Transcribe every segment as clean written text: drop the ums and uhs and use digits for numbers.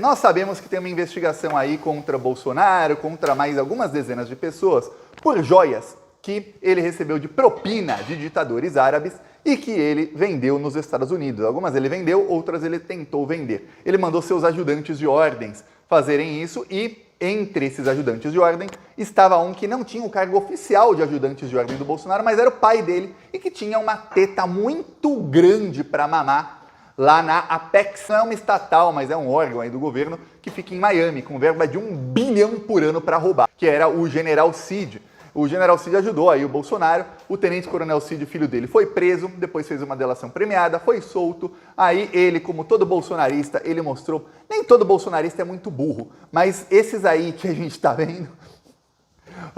Nós sabemos que tem uma investigação aí contra Bolsonaro, contra mais algumas dezenas de pessoas, por joias que ele recebeu de propina de ditadores árabes e que ele vendeu nos Estados Unidos. Algumas ele vendeu, outras ele tentou vender. Ele mandou seus ajudantes de ordens fazerem isso e entre esses ajudantes de ordem estava um que não tinha o cargo oficial de ajudantes de ordem do Bolsonaro, mas era o pai dele e que tinha uma teta muito grande para mamar lá na Apex. Não é uma estatal, mas é um órgão aí do governo que fica em Miami, com verba de 1 bilhão por ano para roubar, que era o General Cid. O General Cid ajudou aí o Bolsonaro, o tenente-coronel Cid, filho dele, foi preso, depois fez uma delação premiada, foi solto. Aí ele, como todo bolsonarista, ele mostrou, nem todo bolsonarista é muito burro, mas esses aí que a gente está vendo,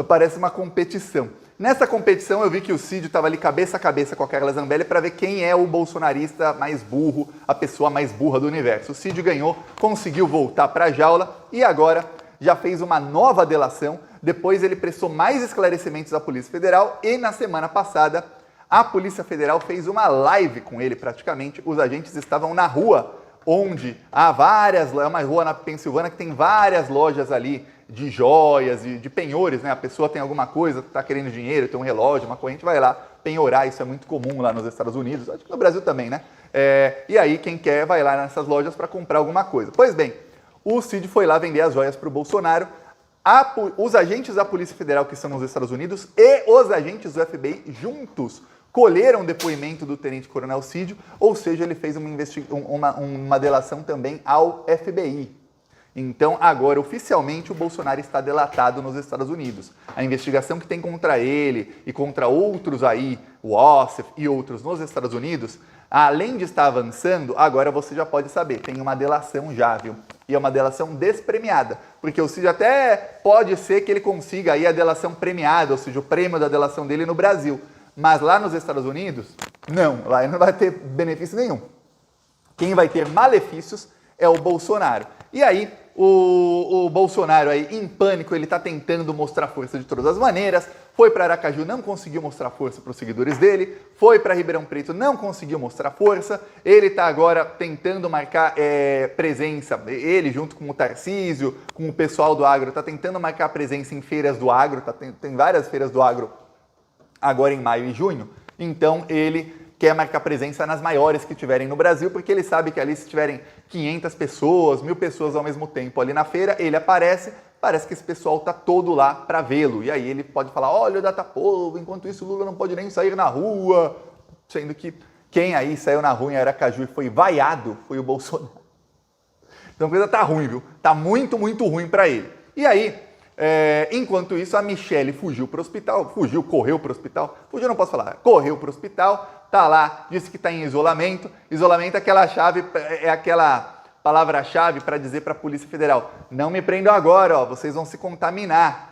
parece uma competição. Nessa competição eu vi que o Cid estava ali cabeça a cabeça com a Carla Zambelli para ver quem é o bolsonarista mais burro, a pessoa mais burra do universo. O Cid ganhou, conseguiu voltar para a jaula e agora já fez uma nova delação. Depois ele prestou mais esclarecimentos à Polícia Federal e na semana passada a Polícia Federal fez uma live com ele praticamente. Os agentes estavam na rua onde há várias, é uma rua na Pensilvânia que tem várias lojas ali de joias e de penhores, né? A pessoa tem alguma coisa, está querendo dinheiro, tem um relógio, uma corrente, vai lá penhorar, isso é muito comum lá nos Estados Unidos, acho que no Brasil também, né? E aí quem quer vai lá nessas lojas para comprar alguma coisa. Pois bem, o Cid foi lá vender as joias para o Bolsonaro. Os agentes da Polícia Federal que estão nos Estados Unidos e os agentes do FBI juntos colheram o depoimento do tenente-coronel Cid, ou seja, ele fez uma delação também ao FBI. Então, agora, oficialmente, o Bolsonaro está delatado nos Estados Unidos. A investigação que tem contra ele e contra outros aí, o Ossef e outros nos Estados Unidos, além de estar avançando, agora você já pode saber, tem uma delação já, viu? E é uma delação despremiada, porque o Cid até pode ser que ele consiga aí a delação premiada, ou seja, o prêmio da delação dele no Brasil. Mas lá nos Estados Unidos, não, lá ele não vai ter benefício nenhum. Quem vai ter malefícios é o Bolsonaro. E aí, o Bolsonaro aí em pânico, ele está tentando mostrar força de todas as maneiras, foi para Aracaju, não conseguiu mostrar força para os seguidores dele, foi para Ribeirão Preto, não conseguiu mostrar força, ele está agora tentando marcar presença, ele junto com o Tarcísio, com o pessoal do agro, está tentando marcar presença em feiras do agro, tem várias feiras do agro agora em maio e junho, então ele quer marcar presença nas maiores que tiverem no Brasil, porque ele sabe que ali se tiverem 500 pessoas, 1000 pessoas ao mesmo tempo ali na feira, ele aparece, parece que esse pessoal tá todo lá para vê-lo, e aí ele pode falar, olha o Datapovo, enquanto isso Lula não pode nem sair na rua, sendo que quem aí saiu na rua em Aracaju e foi vaiado foi o Bolsonaro. Então a coisa tá ruim, viu? Tá muito, muito ruim para ele. E aí, enquanto isso, a Michelle fugiu para o hospital, correu para o hospital, fugiu não posso falar, correu para o hospital, tá lá, disse que está em isolamento. Isolamento é aquela chave, é aquela palavra-chave para dizer para a Polícia Federal, não me prendam agora, ó, vocês vão se contaminar.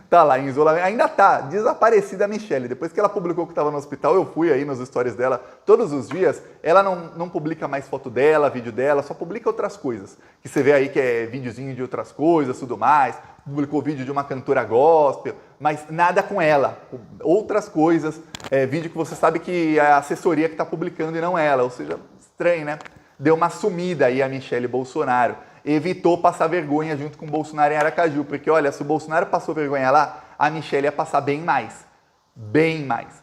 Tá lá em isolamento, ainda tá desaparecida a Michelle. Depois que ela publicou que estava no hospital, eu fui aí nos stories dela todos os dias. Ela não publica mais foto dela, vídeo dela, só publica outras coisas. Que você vê aí que é videozinho de outras coisas, tudo mais. Publicou vídeo de uma cantora gospel, mas nada com ela. Outras coisas, vídeo que você sabe que é a assessoria que está publicando e não ela. Ou seja, estranho, né? Deu uma sumida aí a Michelle Bolsonaro. Evitou passar vergonha junto com o Bolsonaro em Aracaju, porque olha, se o Bolsonaro passou vergonha lá, a Michelle ia passar bem mais. Bem mais.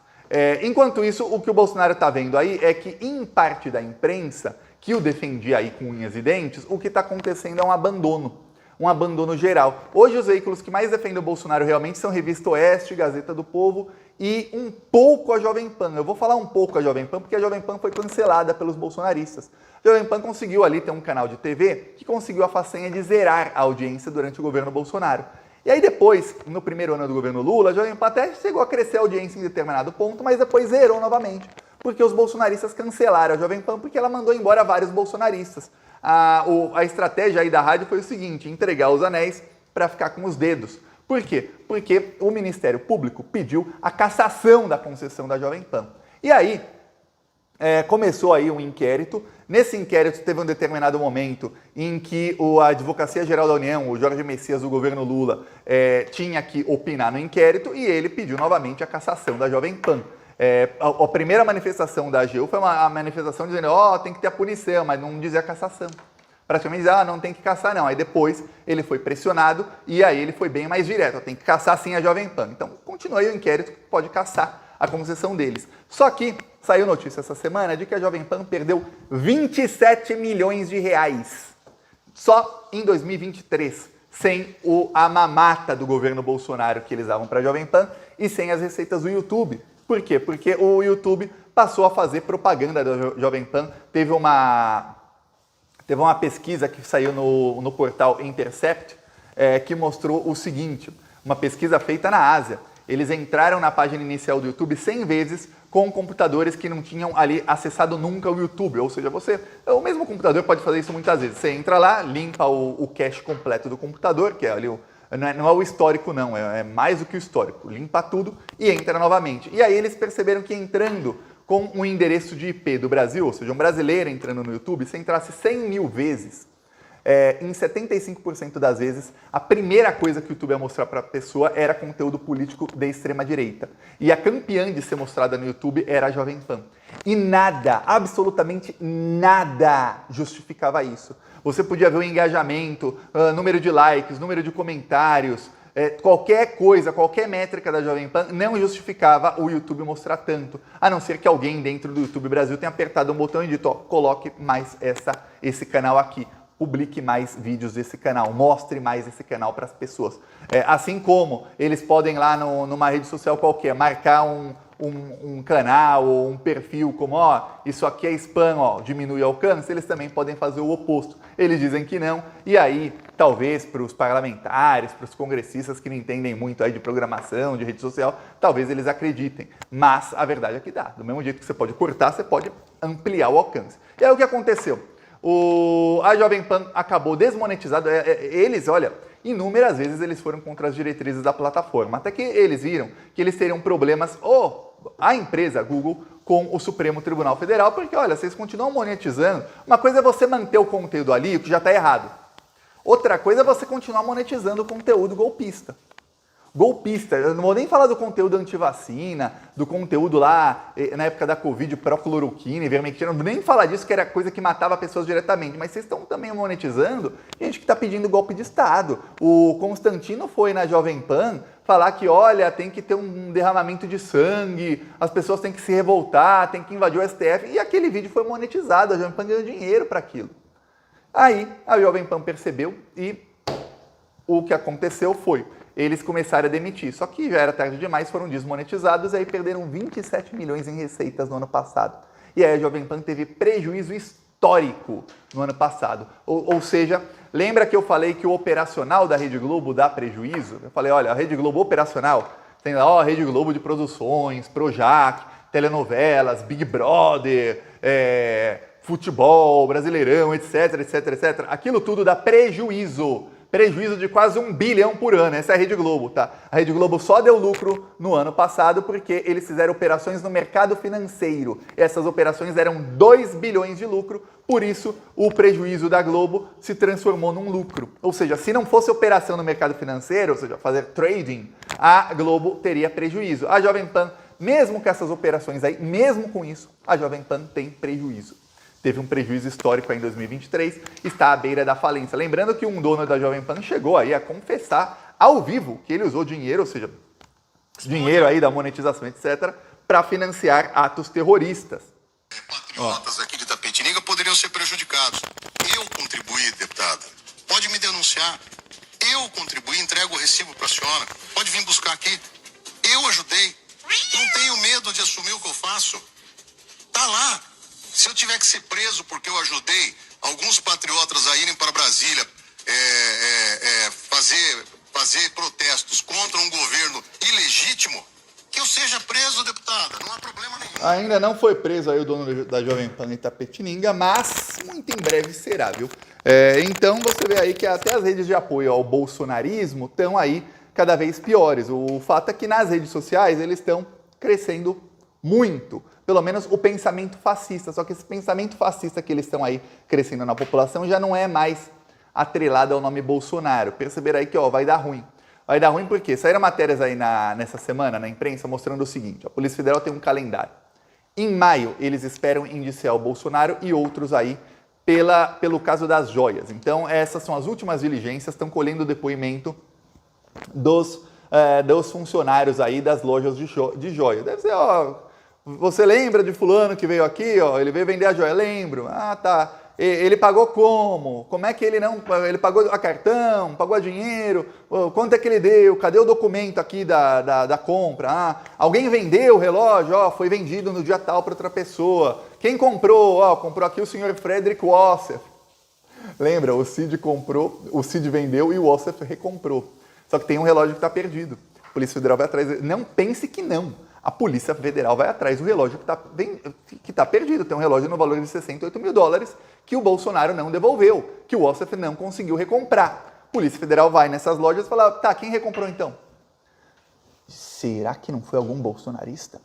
Enquanto isso, o que o Bolsonaro está vendo aí é que, em parte da imprensa, que o defendia aí com unhas e dentes, o que está acontecendo é um abandono geral. Hoje os veículos que mais defendem o Bolsonaro realmente são Revista Oeste, Gazeta do Povo e um pouco a Jovem Pan. Eu vou falar um pouco a Jovem Pan porque a Jovem Pan foi cancelada pelos bolsonaristas. A Jovem Pan conseguiu ali ter um canal de TV que conseguiu a façanha de zerar a audiência durante o governo Bolsonaro. E aí depois, no primeiro ano do governo Lula, a Jovem Pan até chegou a crescer a audiência em determinado ponto, mas depois zerou novamente, porque os bolsonaristas cancelaram a Jovem Pan porque ela mandou embora vários bolsonaristas. A estratégia aí da rádio foi o seguinte, entregar os anéis para ficar com os dedos. Por quê? Porque o Ministério Público pediu a cassação da concessão da Jovem Pan. E aí, começou aí um inquérito. Nesse inquérito teve um determinado momento em que a Advocacia Geral da União, o Jorge Messias do governo Lula, tinha que opinar no inquérito e ele pediu novamente a cassação da Jovem Pan. A primeira manifestação da AGU foi uma manifestação dizendo, tem que ter a punição, mas não dizia a cassação. praticamente diz, não tem que caçar não. Aí depois ele foi pressionado e aí ele foi bem mais direto, tem que caçar sim a Jovem Pan. Então continua aí o inquérito que pode caçar a concessão deles. Só que saiu notícia essa semana de que a Jovem Pan perdeu 27 milhões de reais só em 2023, sem a mamata do governo Bolsonaro que eles davam para a Jovem Pan e sem as receitas do YouTube. Por quê? Porque o YouTube passou a fazer propaganda da Jovem Pan. Teve uma pesquisa que saiu no portal Intercept que mostrou o seguinte, uma pesquisa feita na Ásia. Eles entraram na página inicial do YouTube 100 vezes com computadores que não tinham ali acessado nunca o YouTube. Ou seja, o mesmo computador pode fazer isso muitas vezes. Você entra lá, limpa o cache completo do computador, que é ali não é o histórico não, é mais do que o histórico. Limpa tudo e entra novamente. E aí eles perceberam que entrando com um endereço de IP do Brasil, ou seja, um brasileiro entrando no YouTube, se entrasse 100 mil vezes, em 75% das vezes, a primeira coisa que o YouTube ia mostrar para a pessoa era conteúdo político de extrema-direita. E a campeã de ser mostrada no YouTube era a Jovem Pan. E nada, absolutamente nada justificava isso. Você podia ver o engajamento, número de likes, número de comentários, qualquer coisa, qualquer métrica da Jovem Pan não justificava o YouTube mostrar tanto, a não ser que alguém dentro do YouTube Brasil tenha apertado um botão e dito, coloque mais esse canal aqui. Publique mais vídeos desse canal, mostre mais esse canal para as pessoas. Assim como eles podem lá numa rede social qualquer marcar um canal ou um perfil como, isso aqui é spam, diminui o alcance, eles também podem fazer o oposto. Eles dizem que não, e aí, talvez para os parlamentares, para os congressistas que não entendem muito aí de programação, de rede social, talvez eles acreditem. Mas a verdade é que dá. Do mesmo jeito que você pode cortar, você pode ampliar o alcance. E aí o que aconteceu? A Jovem Pan acabou desmonetizado. Eles, olha, inúmeras vezes eles foram contra as diretrizes da plataforma, até que eles viram que eles teriam problemas, a empresa Google, com o Supremo Tribunal Federal, porque, olha, vocês continuam monetizando. Uma coisa é você manter o conteúdo ali, o que já está errado. Outra coisa é você continuar monetizando o conteúdo golpista. Eu não vou nem falar do conteúdo antivacina, do conteúdo lá, na época da Covid, pró-cloroquina, ivermectina, não vou nem falar disso, que era coisa que matava pessoas diretamente, mas vocês estão também monetizando gente que está pedindo golpe de Estado. O Constantino foi na Jovem Pan falar que, olha, tem que ter um derramamento de sangue, as pessoas têm que se revoltar, tem que invadir o STF, e aquele vídeo foi monetizado, a Jovem Pan ganhou dinheiro para aquilo. Aí a Jovem Pan percebeu e o que aconteceu foi, eles começaram a demitir, só que já era tarde demais, foram desmonetizados e aí perderam 27 milhões em receitas no ano passado. E aí a Jovem Pan teve prejuízo histórico no ano passado. Ou seja, lembra que eu falei que o operacional da Rede Globo dá prejuízo? Eu falei, olha, a Rede Globo operacional, tem lá a Rede Globo de produções, Projac, telenovelas, Big Brother, futebol, Brasileirão, etc, etc, etc. Aquilo tudo dá prejuízo. Prejuízo de quase 1 bilhão por ano. Essa é a Rede Globo, tá? A Rede Globo só deu lucro no ano passado porque eles fizeram operações no mercado financeiro. Essas operações eram 2 bilhões de lucro, por isso o prejuízo da Globo se transformou num lucro. Ou seja, se não fosse operação no mercado financeiro, ou seja, fazer trading, a Globo teria prejuízo. A Jovem Pan, mesmo com essas operações aí, mesmo com isso, a Jovem Pan tem prejuízo. Teve um prejuízo histórico aí em 2023, está à beira da falência. Lembrando que um dono da Jovem Pan chegou aí a confessar ao vivo que ele usou dinheiro, ou seja, dinheiro aí da monetização, etc., para financiar atos terroristas. Patriotas aqui de Itapetininga poderiam ser prejudicados. Eu contribuí, deputada. Pode me denunciar. Eu contribuí, entrego o recibo para a senhora. Pode vir buscar aqui. Eu ajudei. Não tenho medo de assumir o que eu faço. Tá lá. Se eu tiver que ser preso porque eu ajudei alguns patriotas a irem para Brasília fazer protestos contra um governo ilegítimo, que eu seja preso, deputada, não há problema nenhum. Ainda não foi preso aí o dono da Jovem Pan em Itapetininga, mas muito em breve será, viu? Então você vê aí que até as redes de apoio ao bolsonarismo estão aí cada vez piores. O fato é que nas redes sociais eles estão crescendo muito. Pelo menos o pensamento fascista, só que esse pensamento fascista que eles estão aí crescendo na população já não é mais atrelado ao nome Bolsonaro. Perceberam aí que vai dar ruim. Vai dar ruim porque saíram matérias aí nessa semana na imprensa mostrando o seguinte, a Polícia Federal tem um calendário. Em maio eles esperam indiciar o Bolsonaro e outros aí pelo caso das joias. Então, essas são as últimas diligências, estão colhendo o depoimento dos funcionários aí das lojas de joia. Deve ser, ó, você lembra de fulano que veio aqui, ó, ele veio vender a joia? Lembro. Ah, tá. Ele pagou como? Como é que ele não... Ele pagou a cartão, pagou a dinheiro? Quanto é que ele deu? Cadê o documento aqui da compra? Ah, alguém vendeu o relógio? Ó, foi vendido no dia tal para outra pessoa. Quem comprou? Ó, comprou aqui o senhor Frederick Wassef. Lembra? O Cid comprou, o Cid vendeu e o Wassef recomprou. Só que tem um relógio que está perdido. A Polícia Federal vai atrás. Não pense que não. A Polícia Federal vai atrás do relógio que tá perdido. Tem um relógio no valor de 68 mil dólares que o Bolsonaro não devolveu, que o Wassef não conseguiu recomprar. A Polícia Federal vai nessas lojas e fala, tá, quem recomprou então? Será que não foi algum bolsonarista?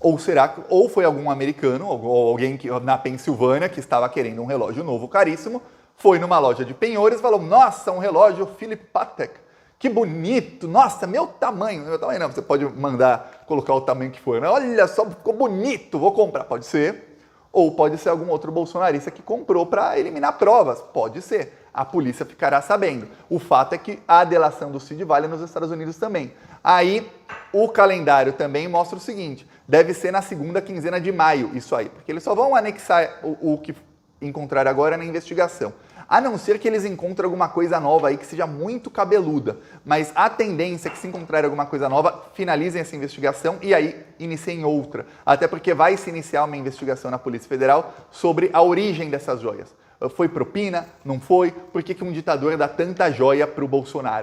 Ou foi algum americano, ou alguém na Pensilvânia que estava querendo um relógio novo caríssimo, foi numa loja de penhores e falou, nossa, um relógio Philip Patek. Que bonito, nossa, meu tamanho não, você pode mandar colocar o tamanho que for, né? Olha só, ficou bonito, vou comprar, pode ser. Ou pode ser algum outro bolsonarista que comprou para eliminar provas, pode ser. A polícia ficará sabendo. O fato é que a delação do Cid vale nos Estados Unidos também. Aí, o calendário também mostra o seguinte, deve ser na segunda quinzena de maio, isso aí, porque eles só vão anexar o que encontraram agora na investigação. A não ser que eles encontrem alguma coisa nova aí que seja muito cabeluda. Mas a tendência é que se encontrarem alguma coisa nova, finalizem essa investigação e aí iniciem outra. Até porque vai se iniciar uma investigação na Polícia Federal sobre a origem dessas joias. Foi propina? Não foi? Por que um ditador dá tanta joia para o Bolsonaro?